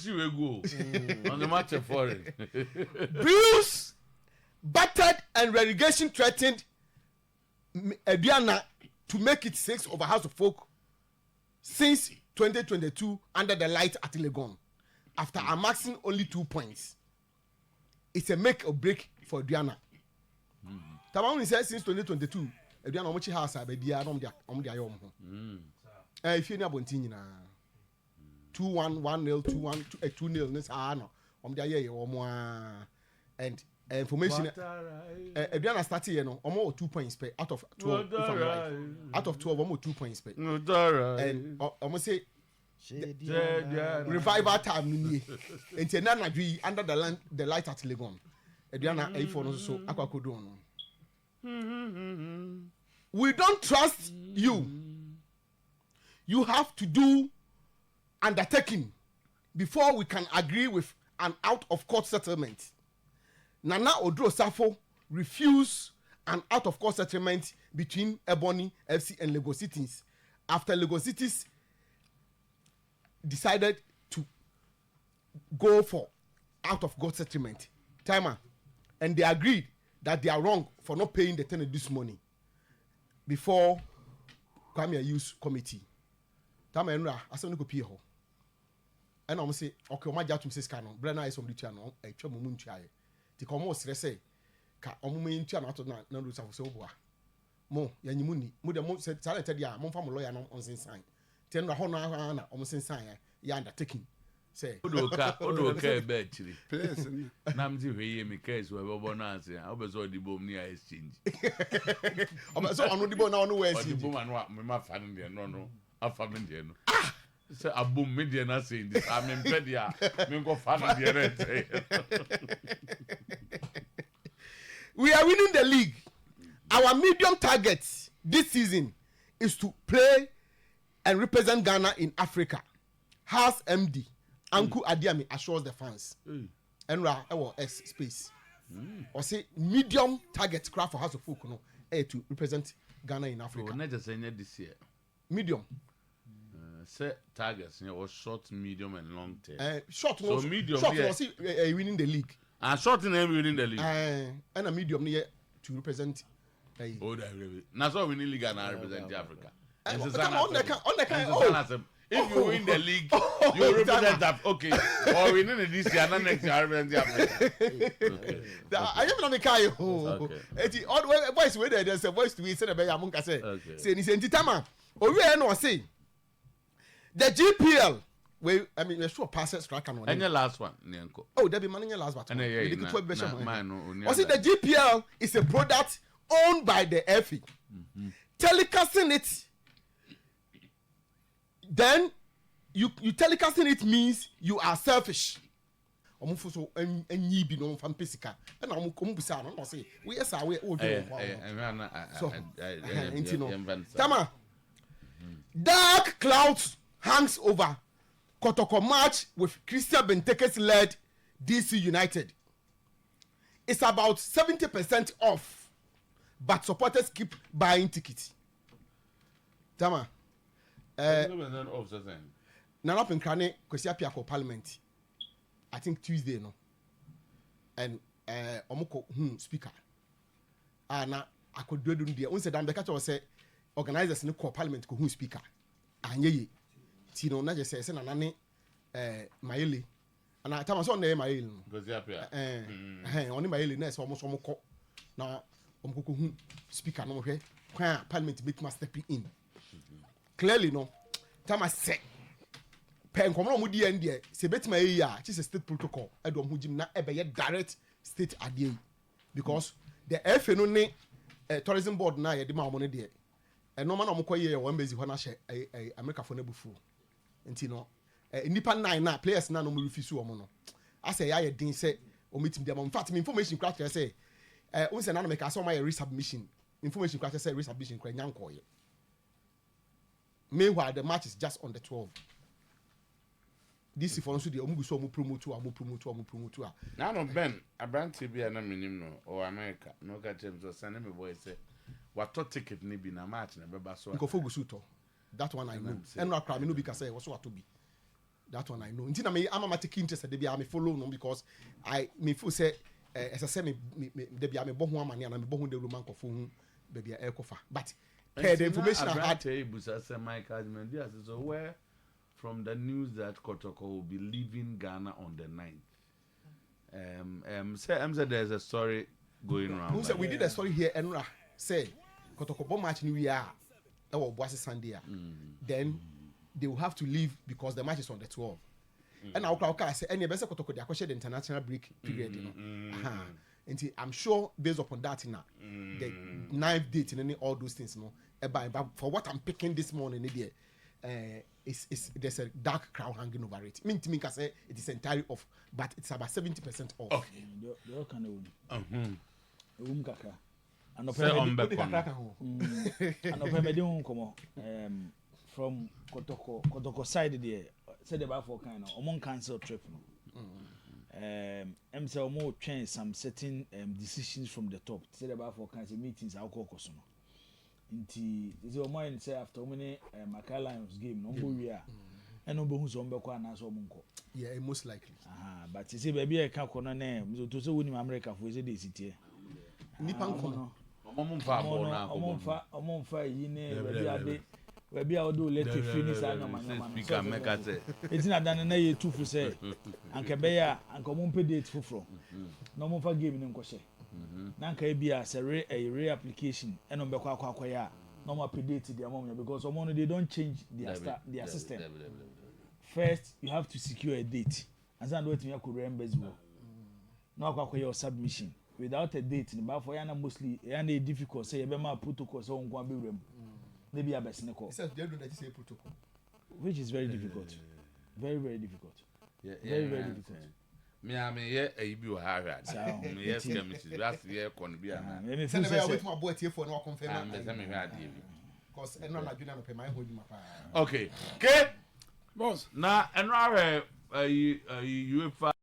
see we go on the match of foreign. Bills battered and relegation threatened Aduana to make it 6 over House of Folk since 2022 under the light at Legon after amassing only 2 points. It's a make or break for Aduana. Tamam said since 2022 Aduana omochi house abedia om dia yom ho. If you abontin na 2-1 1-0 2-1 2-0 this no om dia ye and information Aduana started you know almost 2 points per out of 12 if I'm right. Out of 12 almost 2 points per and almost say revival time ni enti na nadwi under the light at Legon Aduana A4 no so akwakodo no. We don't trust you. You have to do undertaking before we can agree with an out-of-court settlement. Nana Odro Safo refused an out-of-court settlement between Ebony FC and Lagos Cities after Lagos Cities decided to go for out-of-court settlement. Timer. And they agreed that they are wrong for not paying the tenant this money before Kwame Use Committee. Tama enra asem ko pie ho. And I'm say okay, o ma jatum se ska no. Brena is on the channel e twa mo ntua ye. Ti ko mo sere say ka o mo ntua na to na do safo se oboa. Mo ya nyimu ni. Mo de mo se talent dia mo fa mo lawyer no on sensan. Ti enra ho na na o mo sensan ya undertaking. Say odoka be actually place na mzi hweye me case we bo na ase obezo odibo ni exchange so onu dibo na onu we exchange odibo man me ma fa ne no afa me de no say abum me de na say this am impedia me go fa ne de rent. We are winning the league. Our medium target this season is to play and represent Ghana in Africa. House MD Anku Adiami assures the fans. Enra X space. Or say medium target craft for House of Folk no to represent Ghana in Africa. So not just this year. Medium. Set targets, or short, medium, and long term. Short, so medium. Short, winning the league. And short in winning the league. And a medium near to represent. Oh, that really. That's why we need league and represent Africa. If you win the league, you represent that. Okay. Or we need this year, not next year, represent Africa. I am not a guy who. All voice where there's a voice to be said about Yamunka say. Say, it's in Titama. Or we are not saying the GPL. I mean, we're sure passes track on. And your last one, Nyanko. Oh, there be money in your last one. Was it the GPL is a product owned by the FE. Telecasting it. Then you telecasting it means you are selfish. Omufuso enyi bi no fam pesika. E na omubusa no say we yes we o do. Tama. Dark clouds hangs over Kotoko match with Christian Benteke's led DC United. It's about 70% off, but supporters keep buying tickets. Tama. Nana Pinkrane Kwesi Apiako Parliament. I think Tuesday no. And Omoko speaker. Na I could do there. Once the catch was say organizers no call parliament ko speaker. Anye Tino na just say na nane Maele. And I tell my son name Maele. Kwesi Apia. Only Maele na so almost omoko na omoko speaker no hwe. Kwa parliament make must step in. Clearly no tama say pen komo mo di ende se betima yi a chi state protocol edom ho jim na ebe ye direct state adie because the FA no ne tourism board na ye de ma mo ne de no ma na mo koye ye one base ho na hye America for na bufu enti no nipa 9 na players na no mo refuse o mo no ase ya ye din say o meeting dem in fact me information crack say unse na no make aso ma ye resubmission information crack say resubmission kra nyanko ye. Meanwhile, the match is just on the 12th. This is for us to promote. Now, no, Ben, I brand TV and I'm or America. No, catch him to send him a boy say, what ticket need be in a match? Never so. That one I know. And not crime, no, because I was what to be. That one I know. Until I'm not taking interest. They be I follow no because I me feel say as I say me they be I me bohu amani and me bohu the Roman kofu baby air kofa. But per the information I had. So where from the news that Kotoko will be leaving Ghana on the 9th. Say there's a story going around. We did a story here and say Kotoko bomb match New Year. Or Boise Sunday. Then they will have to leave because the match is on the 12th. And I'll say any best Kotoko they question the international break period, you know. And I'm sure based upon that now, the 9th date and any all those things, you know. But for what I'm picking this morning, there's a dark crowd hanging over it. I mean to me, I say it is entirely off, but it's about 70% off. Okay. They all kind of kaka. And from Kotoko side there, said about for kind of cancel trip. Say more change some certain decisions from the top. Said about for kind of meetings. I'll call Kosono. Inti is your mind say after many Maca Lions game no we are and no who's on Beko and so munko. Yeah, most likely. But you see, baby, I can't corner name. So to say in America for the city. Nipan kono. Omonfa yine we are do let finish speaker make us say it's not done na ye two for say anka be ya anka ompe date fufro no monfa game ni nkose na anka e bia say re application e no be kwa ya no more date their mom because someone they don't change their system. First you have to secure a date and then wait me could embassy no kwa your submission without a date but for yana mostly yana difficult say be ma protocol so on be rem maybe a best call they don't that say protocol which is very difficult very difficult very difficult me yeah e bi o ha hwa me yes chemistry last year kon bia na me say say wait my boy tie for no confirm me say me hwa ade because eno na juna no pe my hold you pa okay boss na eno ahwe UEFA